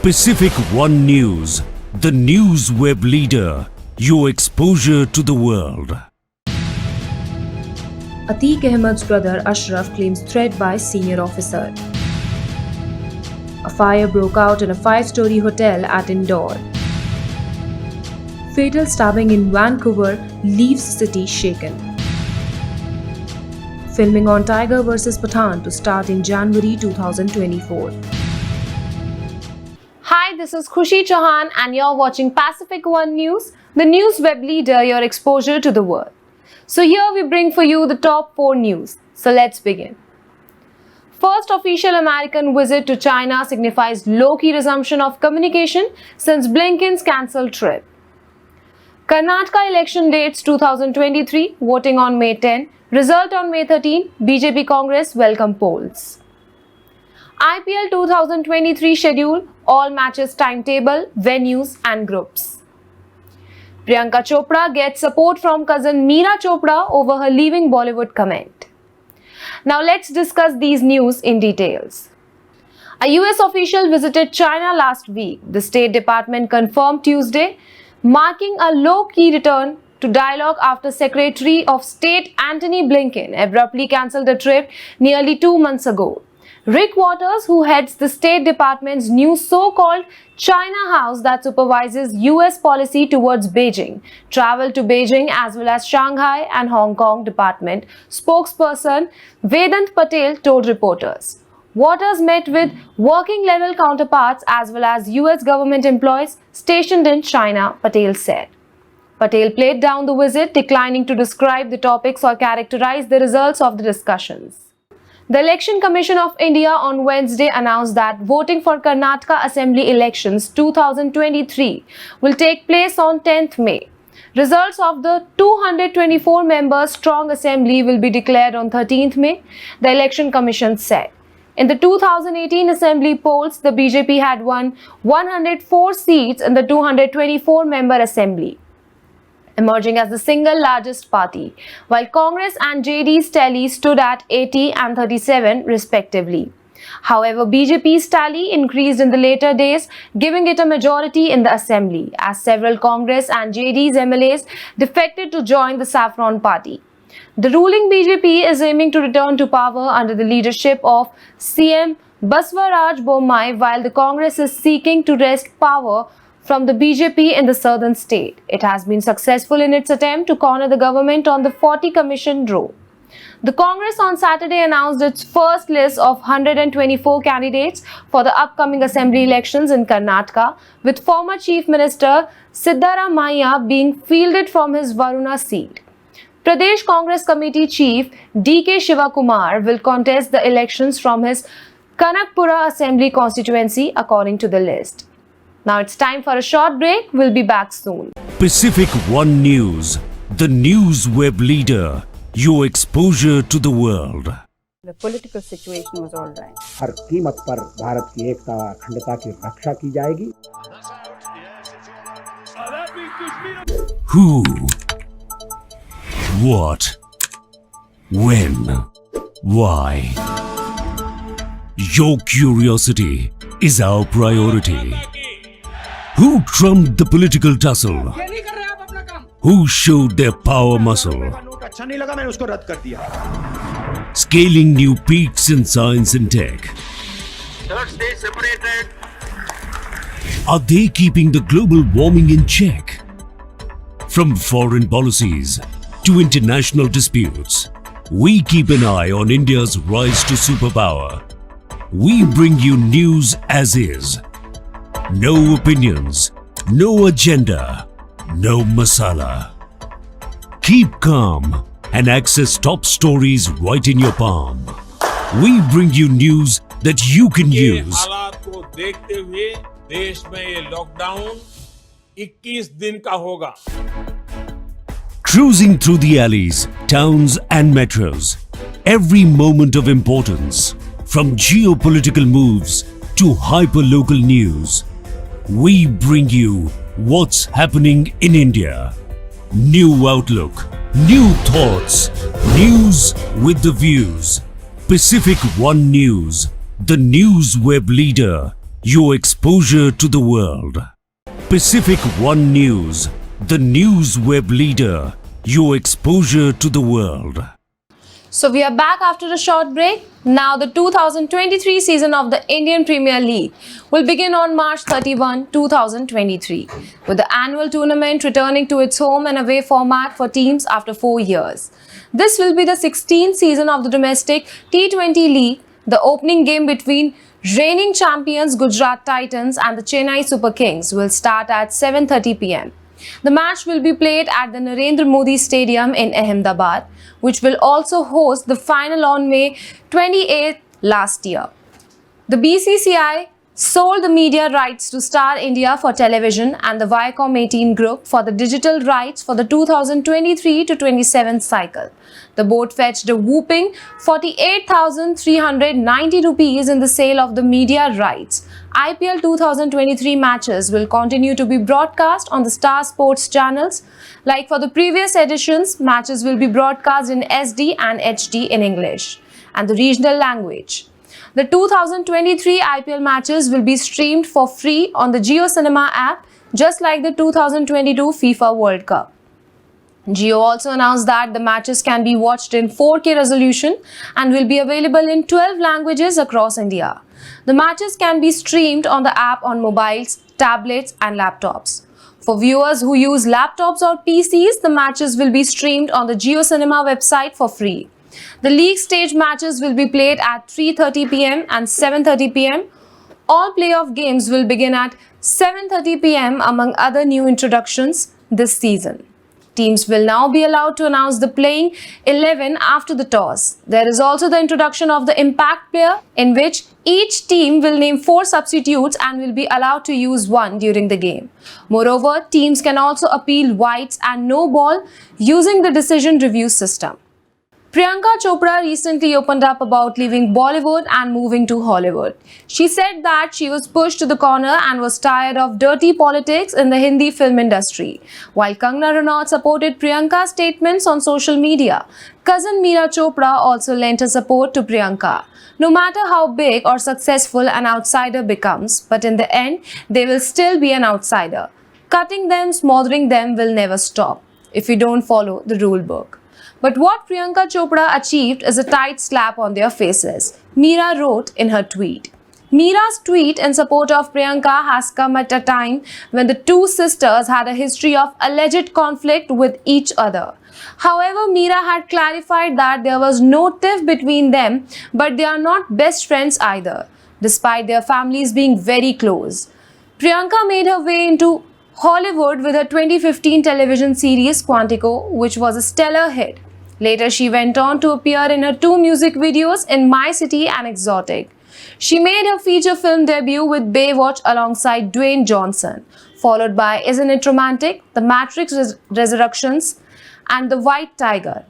Pacific One News, the news web leader, your exposure to the world. Atiq Ahmed's brother Ashraf claims threat by senior officer. A fire broke out in a 5-story hotel at Indore. Fatal stabbing in Vancouver leaves city shaken. Filming on Tiger vs Pathan to start in January 2024. Hi, this is Khushi Chauhan and you're watching Pacific One News, the news web leader, your exposure to the world. So here we bring for you the top 4 news. So let's begin. First official American visit to China signifies low-key resumption of communication since Blinken's cancelled trip. Karnataka election dates 2023, voting on May 10, result on May 13, BJP Congress welcome polls. IPL 2023 schedule, all matches timetable, venues and groups. Priyanka Chopra gets support from cousin Meera Chopra over her leaving Bollywood comment. Now let's discuss these news in details. A US official visited China last week, the State Department confirmed Tuesday, marking a low-key return to dialogue after Secretary of State Antony Blinken abruptly cancelled a trip nearly 2 months ago. Rick Waters, who heads the State Department's new so-called China House that supervises US policy towards Beijing, traveled to Beijing as well as Shanghai and Hong Kong Department spokesperson Vedant Patel told reporters. Waters met with working-level counterparts as well as US government employees stationed in China, Patel said. Patel played down the visit, declining to describe the topics or characterize the results of the discussions. The Election Commission of India on Wednesday announced that voting for Karnataka Assembly elections 2023 will take place on 10th May. Results of the 224-member strong assembly will be declared on 13th May, the Election Commission said. In the 2018 assembly polls, the BJP had won 104 seats in the 224-member assembly, emerging as the single largest party, while Congress and JD's tally stood at 80 and 37 respectively. However, BJP's tally increased in the later days, giving it a majority in the assembly, as several Congress and JD's MLAs defected to join the Saffron party. The ruling BJP is aiming to return to power under the leadership of CM Baswaraj Bommai, while the Congress is seeking to wrest power from the BJP in the southern state. It has been successful in its attempt to corner the government on the 40 commission row. The Congress on Saturday announced its first list of 124 candidates for the upcoming assembly elections in Karnataka, with former Chief Minister Siddaramaiah being fielded from his Varuna seat. Pradesh Congress Committee Chief D.K. Shivakumar will contest the elections from his Kanakpura Assembly constituency according to the list. Now it's time for a short break. We'll be back soon. Pacific One News, the news web leader, your exposure to the world. The political situation was all right. हर कीमत पर भारत की एकता अखंडता की रक्षा की जाएगी. Who? What? When? Why? Your curiosity is our priority. Who trumped the political tussle? Who showed their power muscle? Scaling new peaks in science and tech. Are they keeping the global warming in check? From foreign policies to international disputes, we keep an eye on India's rise to superpower. We bring you news as is. No opinions, no agenda, no masala. Keep calm and access top stories right in your palm. We bring you news that you can use. हालात को देखते हुए देश में ये lockdown 21 दिन का होगा. Cruising through the alleys, towns and metros. Every moment of importance, from geopolitical moves to hyper-local news. We bring you what's happening in India. New outlook, new thoughts, news with the views. Pacific One News, the news web leader, your exposure to the world. Pacific One News, the news web leader, your exposure to the world. So we are back after a short break. Now the 2023 season of the Indian Premier League will begin on March 31, 2023, with the annual tournament returning to its home and away format for teams after 4 years. This will be the 16th season of the domestic T20 League. The opening game between reigning champions Gujarat Titans and the Chennai Super Kings will start at 7:30 p.m. The match will be played at the Narendra Modi Stadium in Ahmedabad, which will also host the final on May 28th last year. The BCCI sold the media rights to Star India for television and the Viacom 18 Group for the digital rights for the 2023-27 cycle. The board fetched a whopping 48,390 rupees in the sale of the media rights. IPL 2023 matches will continue to be broadcast on the Star Sports channels. Like for the previous editions, matches will be broadcast in SD and HD in English and the regional language. The 2023 IPL matches will be streamed for free on the Jio Cinema app, just like the 2022 FIFA World Cup. Jio also announced that the matches can be watched in 4K resolution and will be available in 12 languages across India. The matches can be streamed on the app on mobiles, tablets and laptops. For viewers who use laptops or PCs, the matches will be streamed on the Jio Cinema website for free. The league stage matches will be played at 3:30 p.m. and 7:30 p.m. All playoff games will begin at 7:30 p.m. among other new introductions this season. Teams will now be allowed to announce the playing 11 after the toss. There is also the introduction of the impact player, in which each team will name 4 substitutes and will be allowed to use one during the game. Moreover, teams can also appeal whites and no ball using the decision review system. Priyanka Chopra recently opened up about leaving Bollywood and moving to Hollywood. She said that she was pushed to the corner and was tired of dirty politics in the Hindi film industry. While Kangana Ranaut supported Priyanka's statements on social media, cousin Meera Chopra also lent her support to Priyanka. No matter how big or successful an outsider becomes, but in the end, they will still be an outsider. Cutting them, smothering them will never stop if you don't follow the rule book. But what Priyanka Chopra achieved is a tight slap on their faces, Meera wrote in her tweet. Meera's tweet in support of Priyanka has come at a time when the two sisters had a history of alleged conflict with each other. However, Meera had clarified that there was no tiff between them, but they are not best friends either, despite their families being very close. Priyanka made her way into Hollywood with her 2015 television series Quantico, which was a stellar hit. Later, she went on to appear in her 2 music videos in My City and Exotic. She made her feature film debut with Baywatch alongside Dwayne Johnson, followed by Isn't It Romantic?, The Matrix Resurrections, and The White Tiger.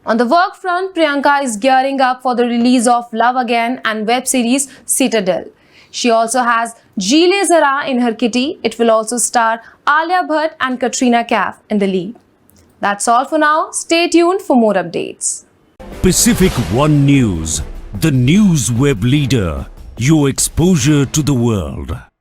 On the work front, Priyanka is gearing up for the release of Love Again and web series Citadel. She also has Jile Zara in her kitty. It will also star Alia Bhatt and Katrina Kaif in the lead. That's all for now. Stay tuned for more updates. Pacific One News, the news web leader, your exposure to the world.